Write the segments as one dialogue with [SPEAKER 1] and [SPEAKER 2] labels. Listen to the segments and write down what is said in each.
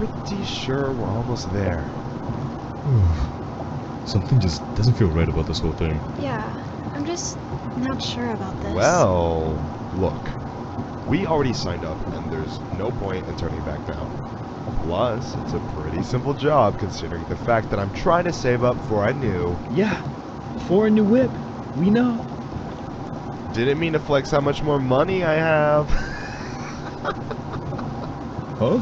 [SPEAKER 1] pretty sure we're almost there.
[SPEAKER 2] Something just doesn't feel right about this whole thing.
[SPEAKER 3] Yeah, I'm just not sure about this.
[SPEAKER 1] Well, look. We already signed up, and there's no point in turning back now. Plus, it's a pretty simple job considering the fact that I'm trying to save up for a new...
[SPEAKER 4] Yeah, for a new whip. We know.
[SPEAKER 1] Didn't mean to flex how much more money I have.
[SPEAKER 2] Huh?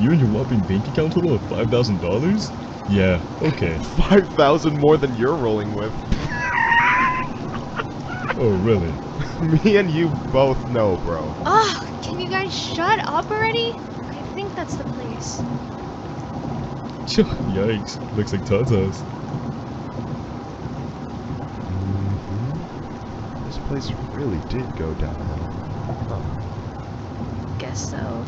[SPEAKER 2] You and your whopping bank account total of $5,000? Yeah, okay.
[SPEAKER 1] 5,000 more than you're rolling with.
[SPEAKER 2] Oh, really?
[SPEAKER 1] Me and you both know, bro.
[SPEAKER 3] Ugh, can you guys shut up already? I think that's the place.
[SPEAKER 2] Yikes, looks like Todd's house.
[SPEAKER 1] This place really did go downhill. Huh.
[SPEAKER 3] Guess so.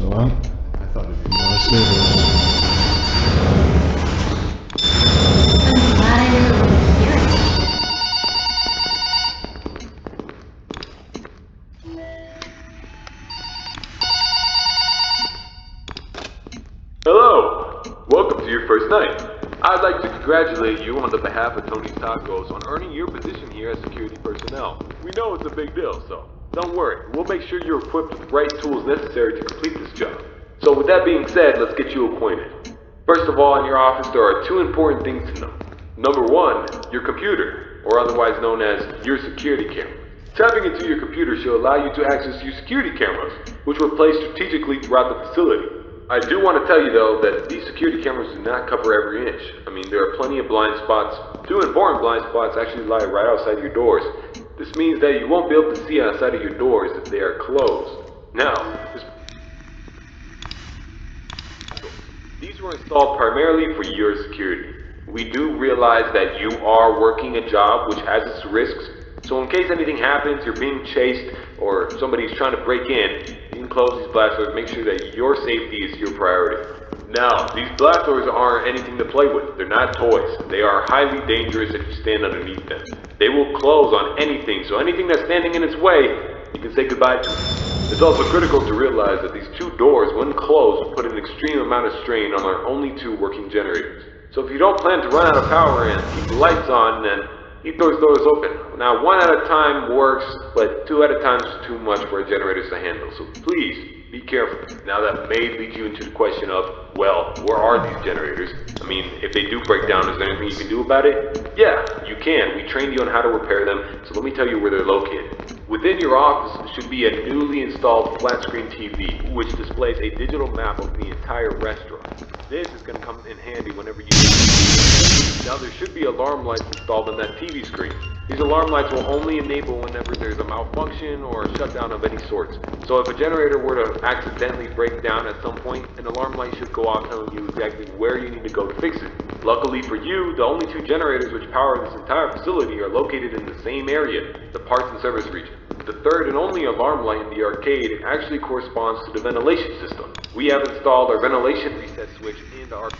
[SPEAKER 2] Hello?
[SPEAKER 1] I thought it'd be
[SPEAKER 5] I'm glad I knew hearing.
[SPEAKER 6] Hello! Welcome to your first night. I'd like to congratulate you on the behalf of Tony's Tacos on earning your position here as security personnel. We know it's a big deal, so don't worry. We'll make sure you're equipped with the right tools necessary to complete this job. So with that being said, let's get you acquainted. First of all, in your office there are two important things to know. Number one, your computer, or otherwise known as your security camera. Tapping into your computer should allow you to access your security cameras, which were placed strategically throughout the facility. I do want to tell you though that these security cameras do not cover every inch. I mean, there are plenty of blind spots. Two important blind spots actually lie right outside your doors. This means that you won't be able to see outside of your doors if they are closed. Now, these were installed primarily for your security. We do realize that you are working a job which has its risks, so in case anything happens, you're being chased, or somebody's trying to break in, you can close these blast doors, make sure that your safety is your priority. Now, these blast doors aren't anything to play with. They're not toys. They are highly dangerous if you stand underneath them. They will close on anything, so anything that's standing in its way, you can say goodbye to. It's also critical to realize that these two doors, when closed, put an extreme amount of strain on our only two working generators. So if you don't plan to run out of power and keep the lights on, then keep those doors open. Now, one at a time works, but two at a time is too much for our generators to handle, so please, be careful. Now that may lead you into the question of, well, where are these generators? I mean, if they do break down, is there anything you can do about it? Yeah, you can. We trained you on how to repair them, so let me tell you where they're located. Within your office should be a newly installed flat-screen TV, which displays a digital map of the entire restaurant. This is going to come in handy whenever you need. Now there should be alarm lights installed on that TV screen. These alarm lights will only enable whenever there's a malfunction or a shutdown of any sort. So if a generator were to accidentally break down at some point, an alarm light should go off telling you exactly where you need to go to fix it. Luckily for you, the only two generators which power this entire facility are located in the same area, the parts and service region. The third and only alarm light in the arcade actually corresponds to the ventilation system. We have installed our ventilation reset switch into our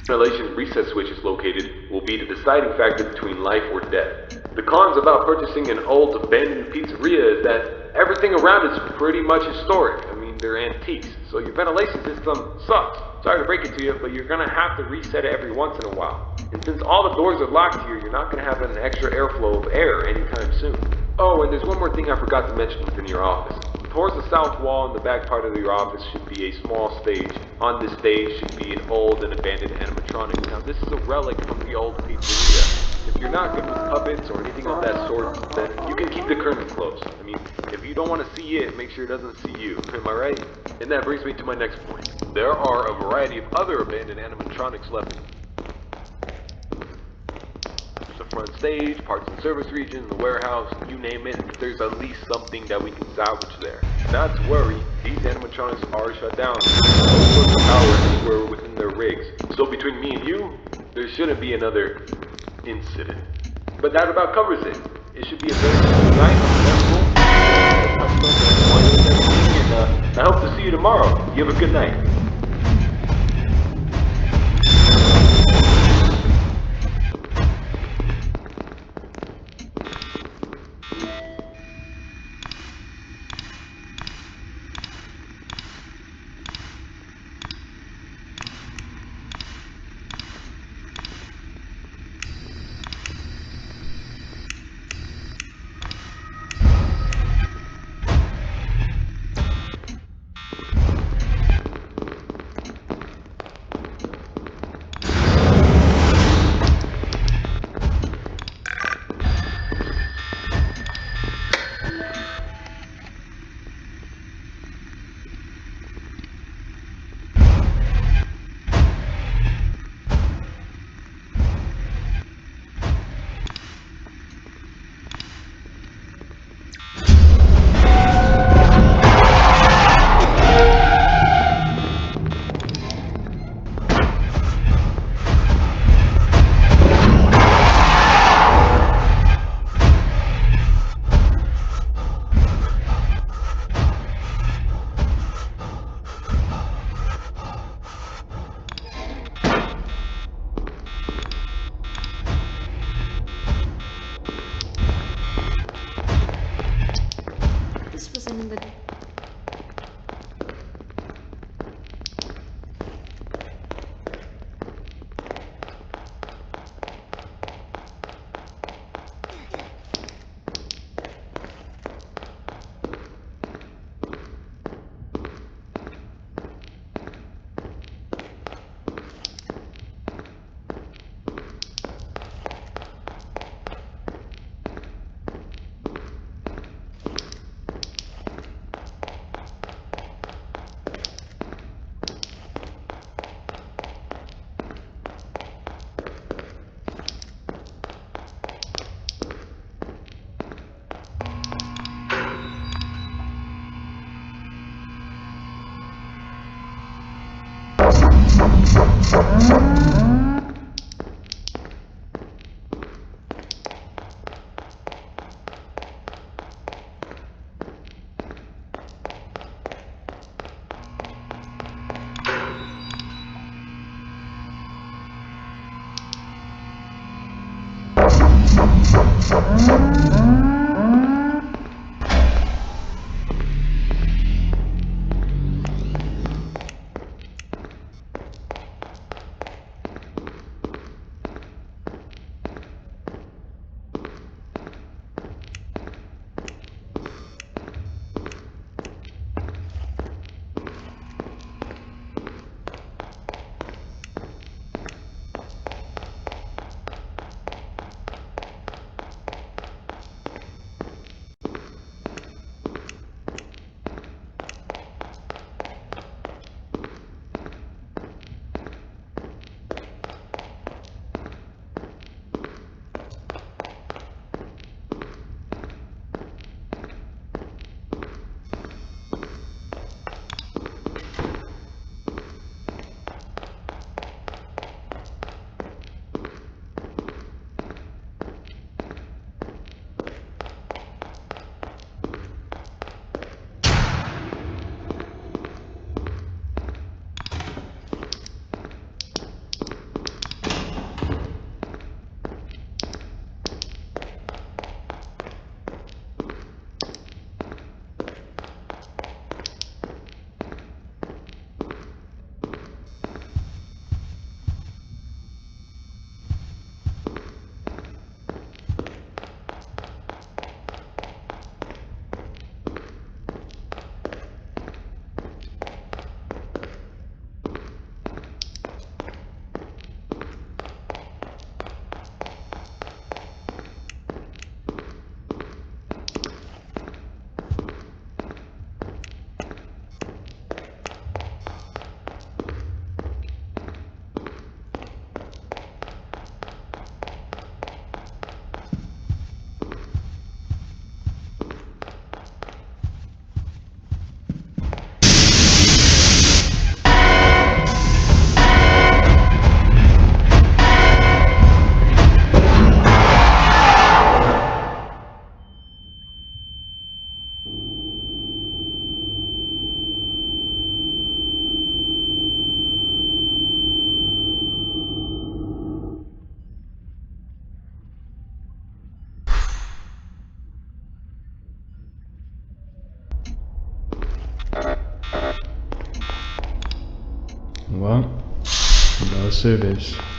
[SPEAKER 6] ventilation reset switch is located will be the deciding factor between life or death. The cons about purchasing an old abandoned pizzeria is that everything around is pretty much historic. I mean, they're antiques, so your ventilation system sucks. Sorry to break it to you, but you're gonna have to reset it every once in a while. And since all the doors are locked here, you're not gonna have an extra airflow of air anytime soon. Oh, and there's one more thing I forgot to mention within your office. Towards the south wall in the back part of your office should be a small stage. On this stage should be an old and abandoned animatronic. Now this is a relic from the old pizzeria. not good with puppets or anything of that sort, then you can keep the curtains closed. I mean, if you don't want to see it, make sure it doesn't see you. Am I right? And that brings me to my next point. There are a variety of other abandoned animatronics left. The front stage, parts of the service region, the warehouse, you name it, there's at least something that we can salvage there. Not to worry, these animatronics are shut down. No source of power anywhere within their rigs. So between me and you, there shouldn't be another incident. But that about covers it. It should be a very simple night, and I hope to see you tomorrow. You have a good night.
[SPEAKER 3] This wasn't in the...
[SPEAKER 7] service.